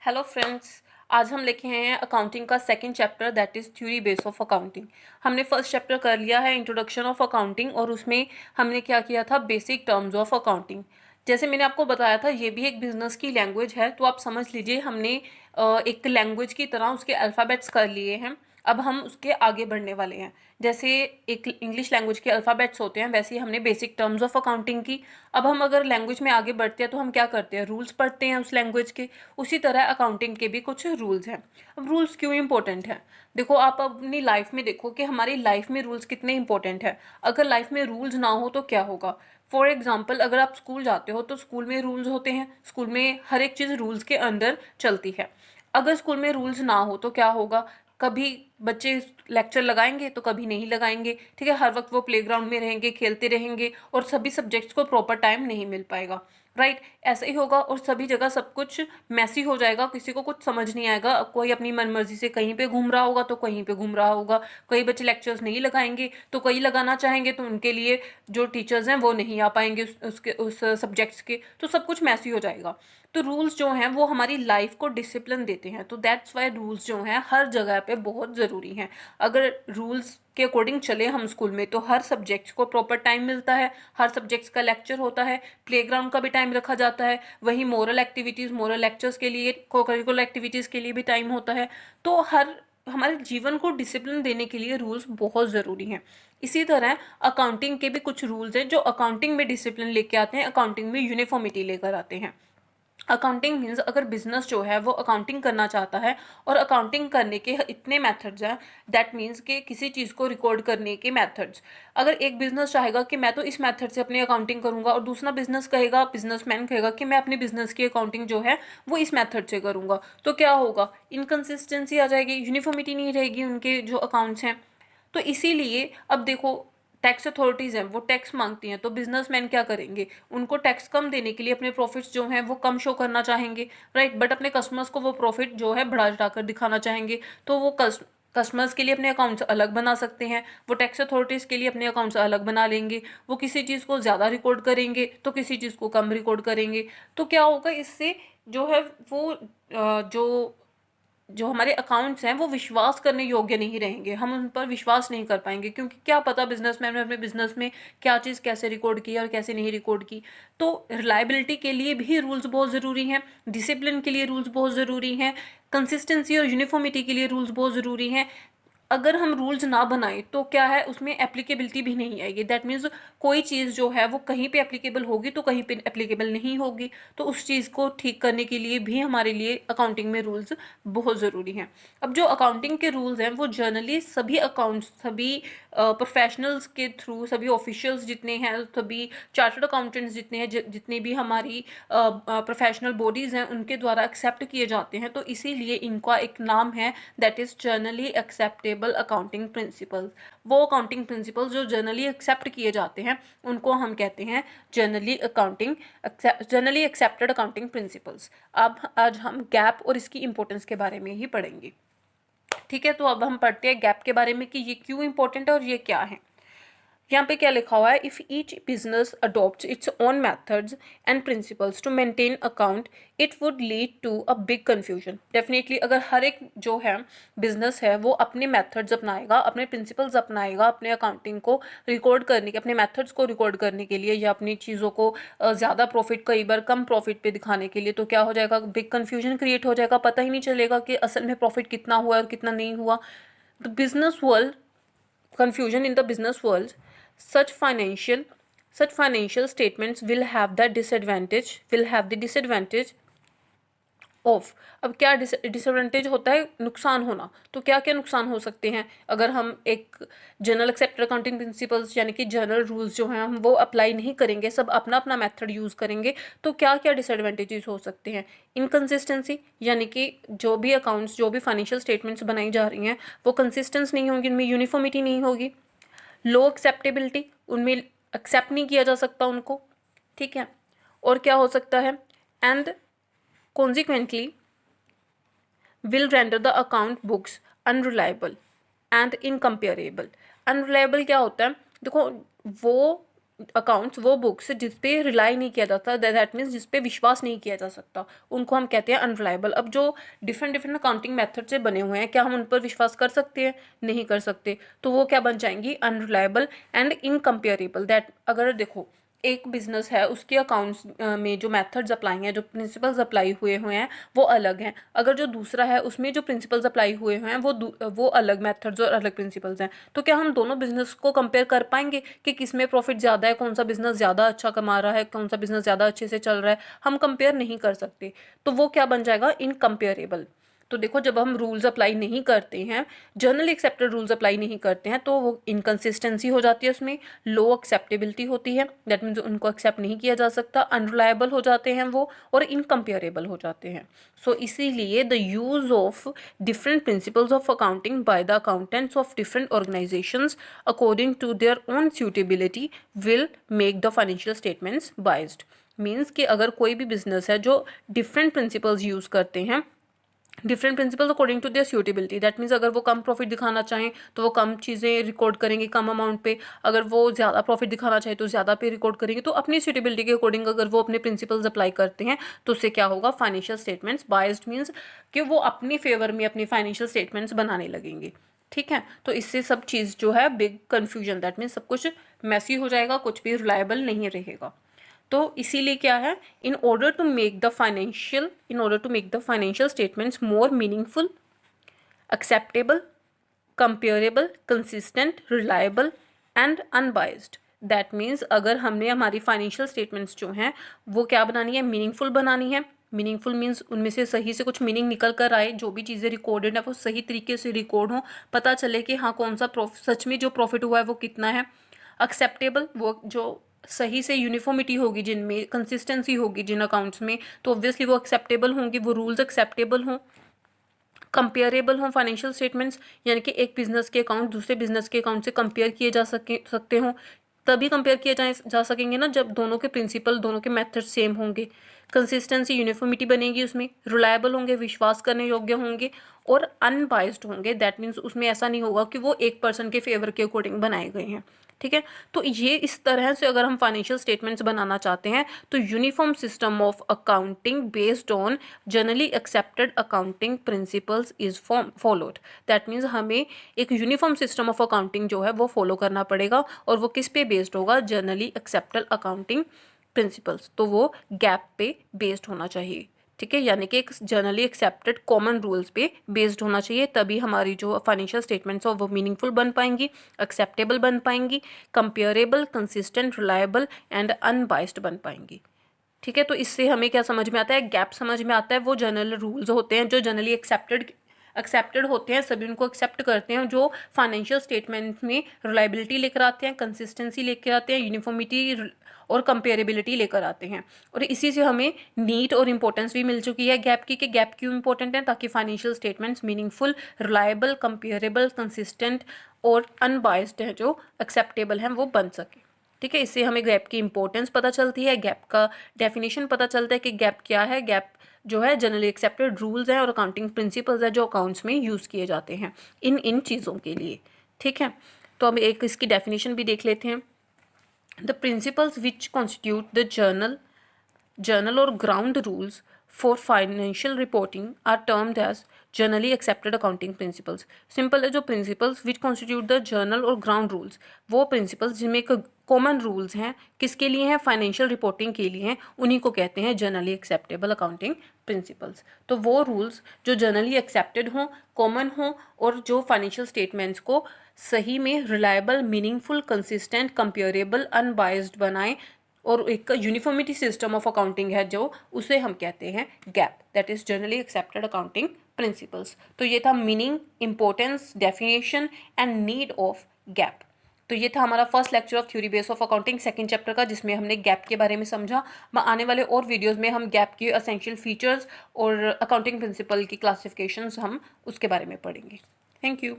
Hello friends. आज हम लेके आए हैं अकाउंटिंग का second chapter that is theory base of accounting. हमने फर्स्ट चैप्टर कर लिया है इंट्रोडक्शन ऑफ अकाउंटिंग और उसमें हमने क्या किया था, बेसिक टर्म्स ऑफ अकाउंटिंग। जैसे मैंने आपको बताया था ये भी एक बिजनेस की लैंग्वेज है, तो आप समझ लीजिए हमने एक लैंग्वेज की तरह उसके अल्फ़ाबेट्स कर लिए हैं। अब हम उसके आगे बढ़ने वाले हैं। जैसे एक इंग्लिश लैंग्वेज के अल्फ़ाबेट्स होते हैं वैसे ही हमने बेसिक टर्म्स ऑफ अकाउंटिंग की। अब हम अगर लैंग्वेज में आगे बढ़ते हैं तो हम क्या करते हैं, रूल्स पढ़ते हैं उस लैंग्वेज के। उसी तरह अकाउंटिंग के भी कुछ रूल्स हैं। अब रूल्स क्यों इंपॉर्टेंट हैं? देखो, आप अपनी लाइफ में देखो कि हमारी लाइफ में रूल्स कितने इंपॉर्टेंट हैं। अगर लाइफ में रूल्स ना हो तो क्या होगा। फॉर एग्जाम्पल, अगर आप स्कूल जाते हो तो स्कूल में रूल्स होते हैं, स्कूल में हर एक चीज़ रूल्स के अंदर चलती है। अगर स्कूल में रूल्स ना हो तो क्या होगा, कभी बच्चे लेक्चर लगाएंगे तो कभी नहीं लगाएंगे। ठीक है, हर वक्त वो प्लेग्राउंड में रहेंगे, खेलते रहेंगे और सभी सब्जेक्ट्स को प्रॉपर टाइम नहीं मिल पाएगा। राइट, ऐसा ही होगा और सभी जगह सब कुछ मैसी हो जाएगा, किसी को कुछ समझ नहीं आएगा। कोई अपनी मनमर्जी से कहीं पे घूम रहा होगा तो कहीं पे घूम रहा होगा। कई बच्चे लेक्चर्स नहीं लगाएंगे तो कई लगाना चाहेंगे तो उनके लिए जो टीचर्स हैं वो नहीं आ पाएंगे उस सब्जेक्ट्स के, तो सब कुछ मैसी हो जाएगा। तो रूल्स जो हैं वो हमारी लाइफ को डिसिप्लिन देते हैं, तो दैट्स वाई रूल्स जो हैं हर जगह पे बहुत ज़रूरी हैं। अगर रूल्स के अकॉर्डिंग चले हम स्कूल में तो हर सब्जेक्ट्स को प्रॉपर टाइम मिलता है, हर सब्जेक्ट्स का लेक्चर होता है, प्लेग्राउंड का भी टाइम रखा जाता है, वहीं मोरल एक्टिविटीज़, मोरल लेक्चर्स के लिए, को करिकुलर एक्टिविटीज़ के लिए भी टाइम होता है। तो हर हमारे जीवन को डिसिप्लिन देने के लिए रूल्स बहुत ज़रूरी हैं। इसी तरह अकाउंटिंग के भी कुछ रूल्स हैं जो अकाउंटिंग में डिसिप्लिन लेके आते हैं, अकाउंटिंग में यूनिफॉर्मिटी लेकर आते हैं। अकाउंटिंग मीन्स अगर बिजनेस जो है वो अकाउंटिंग करना चाहता है और अकाउंटिंग करने के इतने मेथड्स हैं, दैट मीन्स कि किसी चीज़ को रिकॉर्ड करने के मेथड्स। अगर एक बिजनेस चाहेगा कि मैं तो इस मेथड से अपनी अकाउंटिंग करूंगा और दूसरा बिजनेसमैन कहेगा कि मैं अपने बिजनेस की अकाउंटिंग जो है वो इस मेथड से करूंगा, तो क्या होगा, इनकन्सिस्टेंसी आ जाएगी, यूनिफॉर्मिटी नहीं रहेगी उनके जो अकाउंट्स हैं। तो इसीलिए अब देखो, टैक्स अथॉरिटीज़ हैं वो टैक्स मांगती हैं, तो बिजनेसमैन क्या करेंगे, उनको टैक्स कम देने के लिए अपने प्रॉफिट्स जो हैं वो कम शो करना चाहेंगे। राइट, बट अपने कस्टमर्स को वो प्रॉफिट जो है बढ़ा चढ़ाकर दिखाना चाहेंगे, तो वो कस्टमर्स के लिए अपने अकाउंट्स अलग बना सकते हैं, वो टैक्स अथॉरिटीज़ के लिए अपने अकाउंट्स अलग बना लेंगे। वो किसी चीज़ को ज़्यादा रिकॉर्ड करेंगे तो किसी चीज़ को कम रिकॉर्ड करेंगे। तो क्या होगा, इससे जो है वो जो जो हमारे अकाउंट्स हैं वो विश्वास करने योग्य नहीं रहेंगे, हम उन पर विश्वास नहीं कर पाएंगे, क्योंकि क्या पता बिजनेसमैन ने अपने बिजनेस में क्या चीज़ कैसे रिकॉर्ड की और कैसे नहीं रिकॉर्ड की। तो रिलायबिलिटी के लिए भी रूल्स बहुत ज़रूरी हैं, डिसिप्लिन के लिए रूल्स बहुत ज़रूरी हैं, कंसिस्टेंसी और यूनिफॉर्मिटी के लिए रूल्स बहुत ज़रूरी हैं। अगर हम रूल्स ना बनाएं तो क्या है, उसमें एप्लीकेबिलिटी भी नहीं आएगी। दैट मीन्स कोई चीज़ जो है वो कहीं पे एप्लीकेबल होगी तो कहीं पे एप्लीकेबल नहीं होगी। तो उस चीज़ को ठीक करने के लिए भी हमारे लिए अकाउंटिंग में रूल्स बहुत ज़रूरी हैं। अब जो अकाउंटिंग के रूल्स हैं वो जनरली सभी अकाउंट्स, सभी प्रोफेशनल्स के थ्रू, सभी ऑफिशियल्स जितने हैं, सभी चार्टर्ड अकाउंटेंट्स जितने हैं, जितनी भी हमारी प्रोफेशनल बॉडीज़ हैं उनके द्वारा एक्सेप्ट किए जाते हैं। तो इसीलिए इनका एक नाम है that is generally acceptable accounting principles. वो अकाउंटिंग प्रिंसिपल्स जो जनरली एक्सेप्ट किए जाते हैं उनको हम कहते हैं जनरली एक्सेप्टेड अकाउंटिंग प्रिंसिपल्स। अब आज हम गैप और इसकी इंपॉर्टेंस के बारे में ही पढ़ेंगे। ठीक है, तो अब हम पढ़ते हैं गैप के बारे में कि ये क्यों इंपॉर्टेंट है और ये क्या है। यहाँ पे क्या लिखा हुआ है, if each business adopt its own methods and principles to maintain account it would lead to a big confusion. Definitely अगर हर एक जो है बिजनेस है वो अपने मेथड्स अपनाएगा, अपने प्रिंसिपल्स अपनाएगा अपने अकाउंटिंग को रिकॉर्ड करने के, अपने मेथड्स को रिकॉर्ड करने के लिए या अपनी चीज़ों को ज़्यादा प्रॉफिट कई बार कम प्रॉफिट पे दिखाने के लिए, तो क्या हो जाएगा, बिग कन्फ्यूजन क्रिएट हो जाएगा। पता ही नहीं चलेगा कि असल में प्रॉफिट कितना हुआ और कितना नहीं हुआ। The business world confusion in the business world, such financial statements will have the disadvantage of. अब क्या डिसएडवांटेज होता है, नुकसान होना। तो क्या क्या नुकसान हो सकते हैं अगर हम एक जनरल एक्सेप्टेड अकाउंटिंग प्रिंसिपल्स यानी कि जनरल रूल्स जो हैं हम वो अप्लाई नहीं करेंगे, सब अपना अपना मेथड यूज़ करेंगे, तो क्या क्या डिसएडवांटेजेस हो सकते हैं। इनकन्सिस्टेंसी, यानी कि जो भी अकाउंट्स, जो भी फाइनेंशियल स्टेटमेंट्स बनाई जा रही हैं वो कंसिस्टेंस नहीं होंगी, उनमें यूनिफॉर्मिटी नहीं होगी। लो एक्सेप्टेबिलिटी, उनमें एक्सेप्ट नहीं किया जा सकता उनको। ठीक है, और क्या हो सकता है, and consequently will render the account books unreliable and incomparable। Unreliable क्या होता है, देखो वो अकाउंट्स वो बुक्स जिस पे रिलाई नहीं किया जाता, दैट मीन्स जिस पे विश्वास नहीं किया जा सकता, उनको हम कहते हैं अनरिलायबल। अब जो डिफरेंट डिफरेंट अकाउंटिंग मेथड से बने हुए हैं, क्या हम उन पर विश्वास कर सकते हैं? नहीं कर सकते। तो वो क्या बन जाएंगी? Unreliable and incomparable. दैट अगर देखो एक बिजनेस है, उसके अकाउंट्स में जो मेथड्स अप्लाई हैं, जो प्रिंसिपल्स अप्लाई हुए हैं वो अलग हैं। अगर जो दूसरा है उसमें जो प्रिंसिपल्स अप्लाई हुए हैं वो अलग मेथड्स और अलग प्रिंसिपल्स हैं। तो क्या हम दोनों बिजनेस को कंपेयर कर पाएंगे कि किसमें प्रॉफिट ज़्यादा है, कौन सा बिजनेस ज़्यादा अच्छा कमा रहा है, कौन सा बिजनेस ज़्यादा अच्छे से चल रहा है? हम कंपेयर नहीं कर सकते। तो वो क्या बन जाएगा? इनकम्पेरेबल। तो देखो जब हम रूल्स अप्लाई नहीं करते हैं, जनरली एक्सेप्टेड रूल्स अप्लाई नहीं करते हैं, तो वो इनकन्सिस्टेंसी हो जाती है, उसमें लो एक्सेप्टेबिलिटी होती है, दैट मीन्स उनको एक्सेप्ट नहीं किया जा सकता, अनरिलायबल हो जाते हैं वो, और इनकम्पेरेबल हो जाते हैं। सो इसीलिए the use of different principles of accounting by the accountants of different organisations according to their own suitability will make the financial statements biased. Means कि अगर कोई भी बिजनेस है जो डिफरेंट प्रिंसिपल्स यूज़ करते हैं, different principles according to their suitability, that means अगर वो कम प्रॉफिट दिखाना चाहें तो वो कम चीज़ें रिकॉर्ड करेंगे कम अमाउंट पे, अगर वो ज़्यादा प्रॉफिट दिखाना चाहे तो ज़्यादा पे रिकॉर्ड करेंगे। तो अपनी suitability के अकॉर्डिंग अगर वो अपने प्रिंसिपल्स अप्लाई करते हैं तो उससे क्या होगा? फाइनेंशियल स्टेटमेंट्स बायस्ड, मीन्स कि वो अपनी फेवर में अपनी फाइनेंशियल स्टेटमेंट्स बनाने लगेंगे। ठीक है, तो इससे सब चीज़ जो है बिग कन्फ्यूजन, दैट मीन्स सब कुछ मैसी हो जाएगा, कुछ भी रिलायबल नहीं रहेगा। तो इसीलिए क्या है, in order to make the financial statements more meaningful, acceptable, comparable, consistent, reliable and unbiased, that means अगर हमने हमारी फाइनेंशियल स्टेटमेंट्स जो हैं वो क्या बनानी है? मीनिंगफुल बनानी है। मीनिंगफुल मीन्स उनमें से सही से कुछ मीनिंग निकल कर आए, जो भी चीज़ें रिकॉर्डेड है वो सही तरीके से रिकॉर्ड हो, पता चले कि हाँ कौन सा सच में जो प्रॉफिट हुआ है वो कितना है। एक्सेप्टेबल, वो जो सही से यूनिफॉर्मिटी होगी, जिनमें कंसिस्टेंसी होगी जिन अकाउंट्स में, तो ऑब्वियसली वो एक्सेप्टेबल होंगी, वो रूल्स एक्सेप्टेबल हों। कंपेरेबल हों फाइनेंशियल स्टेटमेंट्स, यानी कि एक बिजनेस के अकाउंट दूसरे बिजनेस के अकाउंट से कंपेयर किए सकते हों, तभी कंपेयर किए जा सकेंगे ना जब दोनों के प्रिंसिपल, दोनों के मेथड सेम होंगे। कंसिस्टेंसी, यूनिफॉर्मिटी बनेगी उसमें, रिलायबल होंगे, विश्वास करने योग्य होंगे, और अनबाइस्ड होंगे, दैट मीन्स उसमें ऐसा नहीं होगा कि वो एक पर्सन के फेवर के अकॉर्डिंग बनाए गए हैं। ठीक है, तो ये इस तरह से अगर हम फाइनेंशियल स्टेटमेंट्स बनाना चाहते हैं तो uniform system of accounting based on generally accepted accounting principles is followed. That means हमें एक यूनिफॉर्म सिस्टम ऑफ अकाउंटिंग जो है वो फॉलो करना पड़ेगा, और वो किस पे बेस्ड होगा? जनरली एक्सेप्टेड अकाउंटिंग प्रिंसिपल्स, तो वो गैप पे बेस्ड होना चाहिए। ठीक है, यानी कि एक जनरली एक्सेप्टेड कॉमन रूल्स पे बेस्ड होना चाहिए, तभी हमारी जो फाइनेंशियल स्टेटमेंट्स हो वो मीनिंगफुल बन पाएंगी, एक्सेप्टेबल बन पाएंगी, comparable, consistent, reliable and unbiased बन पाएंगी। ठीक है, तो इससे हमें क्या समझ में आता है? गैप समझ में आता है। वो जनरल रूल्स होते हैं जो जनरली एक्सेप्टेड होते हैं, सभी उनको एक्सेप्ट करते हैं, जो फाइनेंशियल स्टेटमेंट में रिलायबिलिटी लेकर आते हैं, कंसिस्टेंसी लेकर आते हैं, यूनिफॉर्मिटी और कंपेरेबिलिटी लेकर आते हैं। और इसी से हमें नीड और इम्पोर्टेंस भी मिल चुकी है गैप की, कि गैप क्यों इंपॉर्टेंट है? ताकि financial statements meaningful, reliable, comparable, consistent और अनबाइस्ड हैं, जो एक्सेप्टेबल हैं, वो बन सके। ठीक है, इससे हमें गैप की इंपॉर्टेंस पता चलती है, गैप का डेफिनेशन पता चलता है कि गैप क्या है। गैप जो है जनरली एक्सेप्टेड रूल्स हैं और अकाउंटिंग प्रिंसिपल्स हैं जो अकाउंट्स में यूज़ किए जाते हैं इन चीज़ों के लिए। ठीक है, तो हम एक इसकी डेफिनेशन भी देख लेते हैं। The principles which constitute the journal or ground rules for financial reporting are termed as generally accepted accounting principles। Simple है, जो principles which constitute the journal और ground rules, वो principles जिनमें एक कॉमन रूल्स हैं, किसके लिए हैं? फाइनेंशियल रिपोर्टिंग के लिए हैं, उन्हीं को कहते हैं जनरली एक्सेप्टेबल अकाउंटिंग प्रिंसिपल्स। तो वो रूल्स जो जनरली एक्सेप्टेड हों, कॉमन हों, और जो फाइनेंशियल स्टेटमेंट्स को सही में reliable, meaningful, consistent, comparable, unbiased बनाएं, और एक यूनिफॉर्मिटी सिस्टम ऑफ अकाउंटिंग है जो, उसे हम कहते हैं gap, that is generally accepted accounting principles. तो ये था meaning, importance, definition and need of gap. तो ये था हमारा first lecture of theory base of accounting second chapter का, जिसमें हमने गैप के बारे में समझा। आने वाले और वीडियोस में हम गैप के एसेंशियल फीचर्स और अकाउंटिंग प्रिंसिपल की क्लासिफिकेशंस हम उसके बारे में पढ़ेंगे। Thank you.